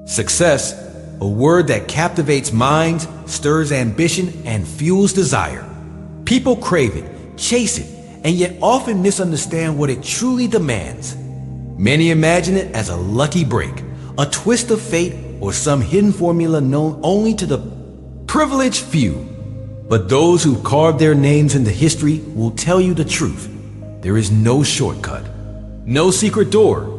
Success, a word that captivates minds, stirs ambition, and fuels desire. People crave it, chase it, and yet often misunderstand what it truly demands. Many imagine it as a lucky break, a twist of fate, or some hidden formula known only to the privileged few. But those who carved their names into history will tell you the truth. There is no shortcut, no secret door.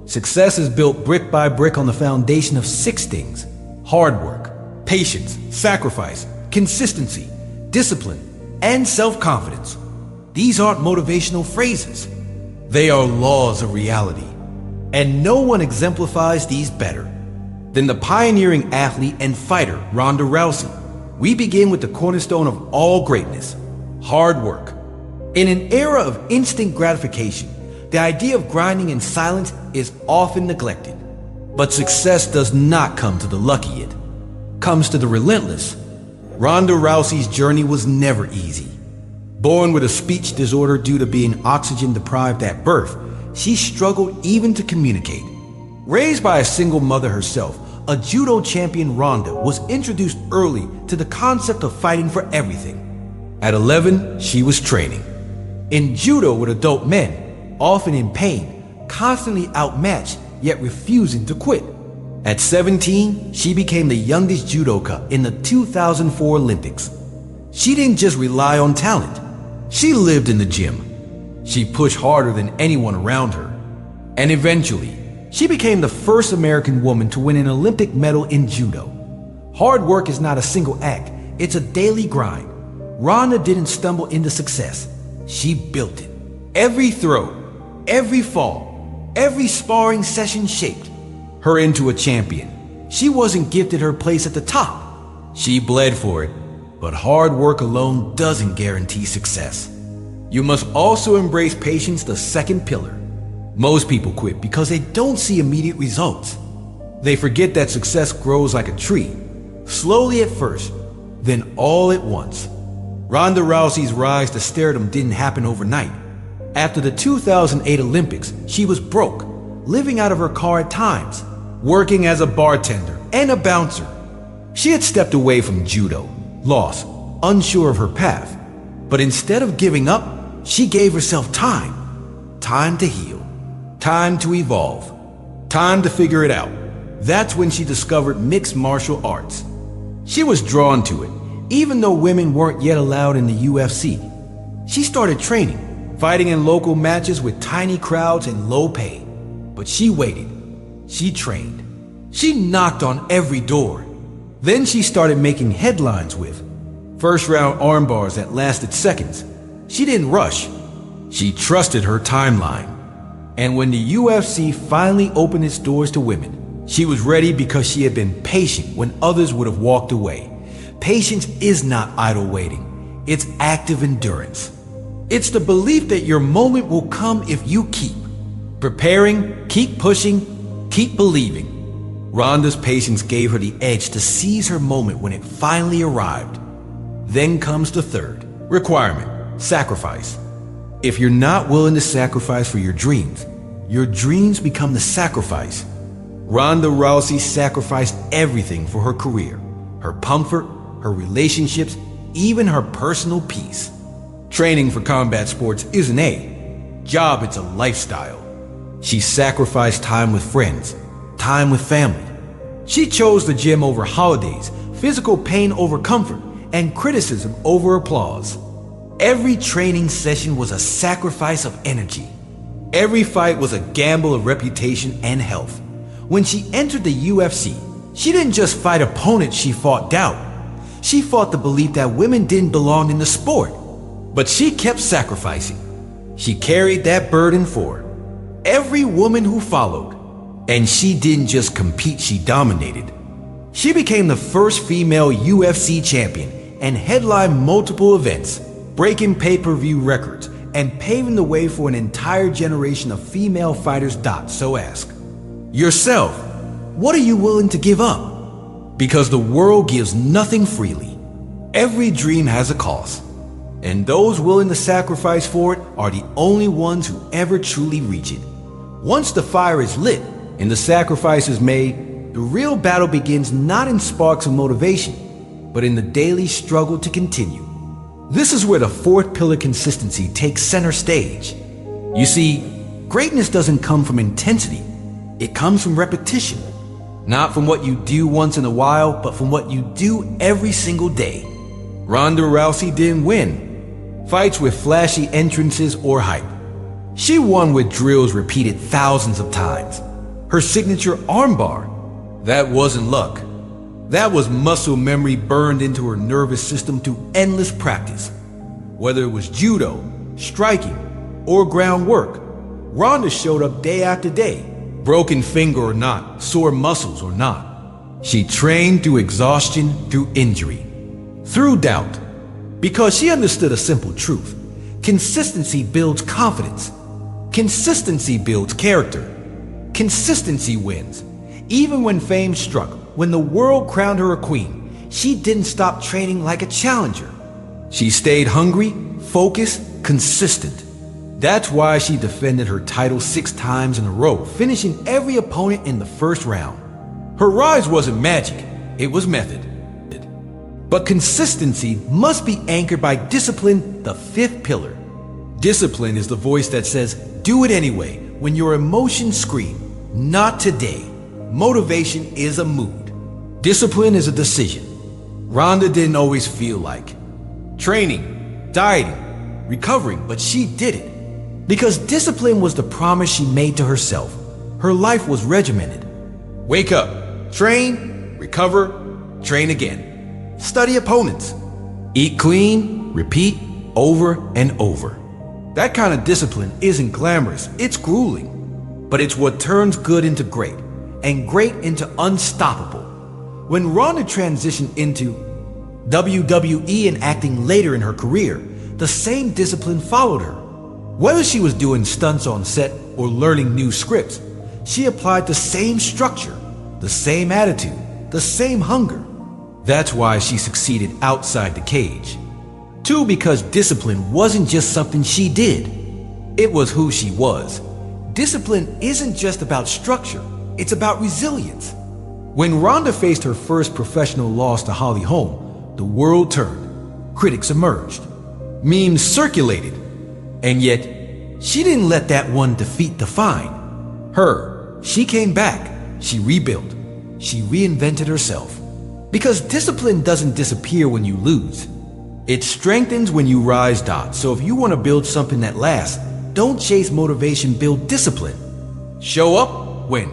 Success is built brick by brick on the foundation of 6 things: hard work, patience, sacrifice, consistency, discipline, and self-confidence. These aren't motivational phrases. They are laws of reality. And no one exemplifies these better than the pioneering athlete and fighter, Ronda Rousey. We begin with the cornerstone of all greatness: hard work. In an era of instant gratification, the idea of grinding in silence is often neglected. But success does not come to the lucky, it comes to the relentless. Ronda Rousey's journey was never easy. Born with a speech disorder due to being oxygen deprived at birth, she struggled even to communicate. Raised by a single mother herself, a judo champion, Ronda was introduced early to the concept of fighting for everything. At 11, she was training in judo with adult men, often in pain, constantly outmatched, yet refusing to quit. At 17, she became the youngest judoka in the 2004 Olympics. She didn't just rely on talent. She lived in the gym. She pushed harder than anyone around her. And eventually, she became the first American woman to win an Olympic medal in judo. Hard work is not a single act, it's a daily grind. Ronda didn't stumble into success. She built it. Every throw, every fall, every sparring session shaped her into a champion. She wasn't gifted her place at the top. She bled for it, but hard work alone doesn't guarantee success. You must also embrace patience, the second pillar. Most people quit because they don't see immediate results. They forget that success grows like a tree, slowly at first, then all at once. Ronda Rousey's rise to stardom didn't happen overnight. After the 2008 Olympics, she was broke, living out of her car at times, working as a bartender and a bouncer. She had stepped away from judo, lost, unsure of her path. But instead of giving up, she gave herself time. Time to heal, time to evolve, time to figure it out. That's when she discovered mixed martial arts. She was drawn to it, even though women weren't yet allowed in the UFC. She started training, fighting in local matches with tiny crowds and low pay. But she waited. She trained. She knocked on every door. Then she started making headlines with first-round armbars that lasted seconds. She didn't rush. She trusted her timeline. And when the UFC finally opened its doors to women, she was ready because she had been patient when others would have walked away. Patience is not idle waiting. It's active endurance. It's the belief that your moment will come if you keep preparing, keep pushing, keep believing. Ronda's patience gave her the edge to seize her moment when it finally arrived. Then comes the third requirement: sacrifice. If you're not willing to sacrifice for your dreams become the sacrifice. Ronda Rousey sacrificed everything for her career, her comfort, her relationships, even her personal peace. Training for combat sports isn't a job, it's a lifestyle. She sacrificed time with friends, time with family. She chose the gym over holidays, physical pain over comfort, and criticism over applause. Every training session was a sacrifice of energy. Every fight was a gamble of reputation and health. When she entered the UFC, she didn't just fight opponents, she fought doubt. She fought the belief that women didn't belong in the sport. But she kept sacrificing. She carried that burden for every woman who followed. And she didn't just compete, she dominated. She became the first female UFC champion and headlined multiple events, breaking pay-per-view records and paving the way for an entire generation of female fighters. So ask yourself, what are you willing to give up? Because the world gives nothing freely. Every dream has a cost. And those willing to sacrifice for it are the only ones who ever truly reach it. Once the fire is lit and the sacrifice is made, The real battle begins not in sparks of motivation, but in the daily struggle to continue. This is where the fourth pillar, consistency, takes center stage. You see, greatness doesn't come from intensity. It comes from repetition. Not from what you do once in a while, but from what you do every single day. Ronda Rousey didn't win fights with flashy entrances or hype. She won with drills repeated thousands of times. Her signature armbar, that wasn't luck. That was muscle memory burned into her nervous system through endless practice. Whether it was judo, striking, or groundwork, Ronda showed up day after day, broken finger or not, sore muscles or not. She trained through exhaustion, through injury, through doubt, because she understood a simple truth. Consistency builds confidence. Consistency builds character. Consistency wins. Even when fame struck, when the world crowned her a queen, she didn't stop training like a challenger. She stayed hungry, focused, consistent. That's why she defended her title 6 times in a row, finishing every opponent in the first round. Her rise wasn't magic, it was method. But consistency must be anchored by discipline, the fifth pillar. Discipline is the voice that says, do it anyway, when your emotions scream, not today. Motivation is a mood. Discipline is a decision. Ronda didn't always feel like training, dieting, recovering, but she did it. Because discipline was the promise she made to herself. Her life was regimented. Wake up, train, recover, train again. Study opponents. Eat clean, repeat over and over. That kind of discipline isn't glamorous, it's grueling. But it's what turns good into great, and great into unstoppable. When Ronda transitioned into WWE and acting later in her career, the same discipline followed her. Whether she was doing stunts on set or learning new scripts, she applied the same structure, the same attitude, the same hunger. That's why she succeeded outside the cage. 2, because discipline wasn't just something she did. It was who she was. Discipline isn't just about structure, it's about resilience. When Ronda faced her first professional loss to Holly Holm, the world turned. Critics emerged. Memes circulated. And yet, she didn't let that one defeat define her. She came back. She rebuilt. She reinvented herself. Because discipline doesn't disappear when you lose. It strengthens when you rise. So if you want to build something that lasts, don't chase motivation, build discipline. Show up, win.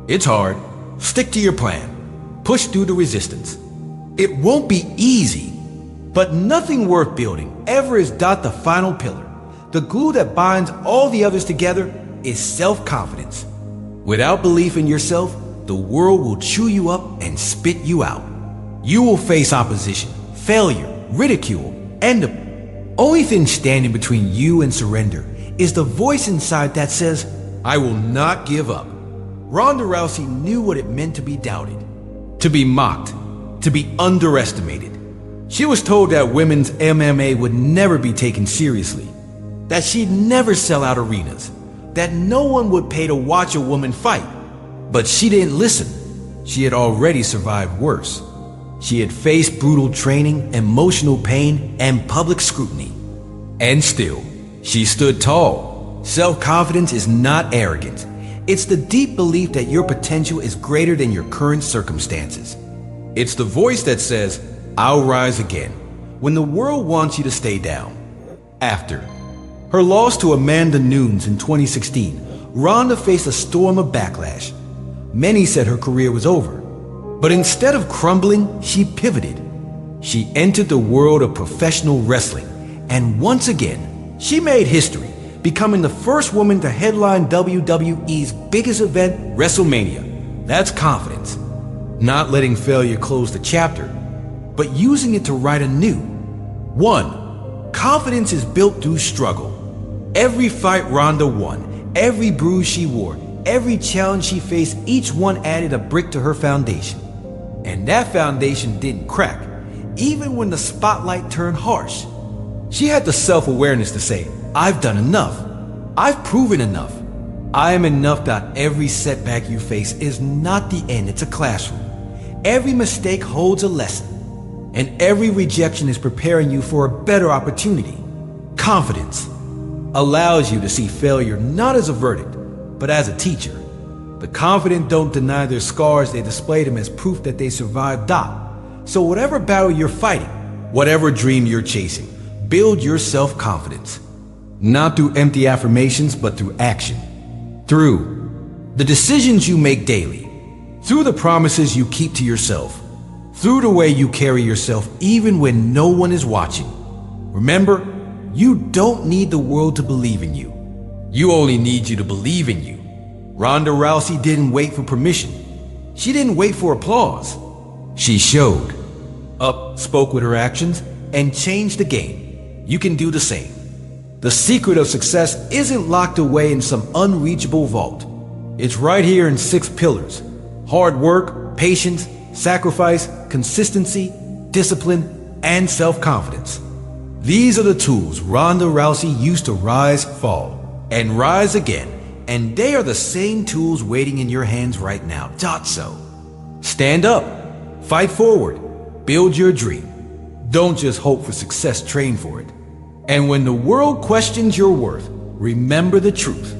It's hard. Stick to your plan. Push through the resistance. It won't be easy, but nothing worth building ever is. The final pillar, the glue that binds all the others together, is self-confidence. Without belief in yourself, the world will chew you up and spit you out. You will face opposition, failure, ridicule, and the only thing standing between you and surrender is the voice inside that says, I will not give up. Ronda Rousey knew what it meant to be doubted, to be mocked, to be underestimated. She was told that women's MMA would never be taken seriously, that she'd never sell out arenas, that no one would pay to watch a woman fight. But she didn't listen. She had already survived worse. She had faced brutal training, emotional pain, and public scrutiny. And still, she stood tall. Self-confidence is not arrogance. It's the deep belief that your potential is greater than your current circumstances. It's the voice that says, I'll rise again, when the world wants you to stay down. After her loss to Amanda Nunes in 2016, Ronda faced a storm of backlash. Many said her career was over. But instead of crumbling, she pivoted. She entered the world of professional wrestling, and once again, she made history, becoming the first woman to headline WWE's biggest event, WrestleMania. That's confidence. Not letting failure close the chapter, but using it to write anew. 1. Confidence is built through struggle. Every fight Ronda won, every bruise she wore, every challenge she faced, each one added a brick to her foundation. And that foundation didn't crack, even when the spotlight turned harsh. She had the self-awareness to say, I've done enough. I've proven enough. I am enough. Every setback you face is not the end, it's a classroom. Every mistake holds a lesson, and every rejection is preparing you for a better opportunity. Confidence allows you to see failure not as a verdict, but as a teacher. The confident don't deny their scars, they display them as proof that they survived. So whatever battle you're fighting, whatever dream you're chasing, build your self-confidence. Not through empty affirmations, but through action. Through the decisions you make daily, through the promises you keep to yourself, through the way you carry yourself even when no one is watching. Remember, you don't need the world to believe in you. You only need you to believe in you. Ronda Rousey didn't wait for permission. She didn't wait for applause. She showed up, spoke with her actions, and changed the game. You can do the same. The secret of success isn't locked away in some unreachable vault. It's right here in 6 pillars: hard work, patience, sacrifice, consistency, discipline, and self-confidence. These are the tools Ronda Rousey used to rise, fall, and rise again, and they are the same tools waiting in your hands right now. So, stand up, fight forward, build your dream. Don't just hope for success, train for it. And when the world questions your worth, remember the truth.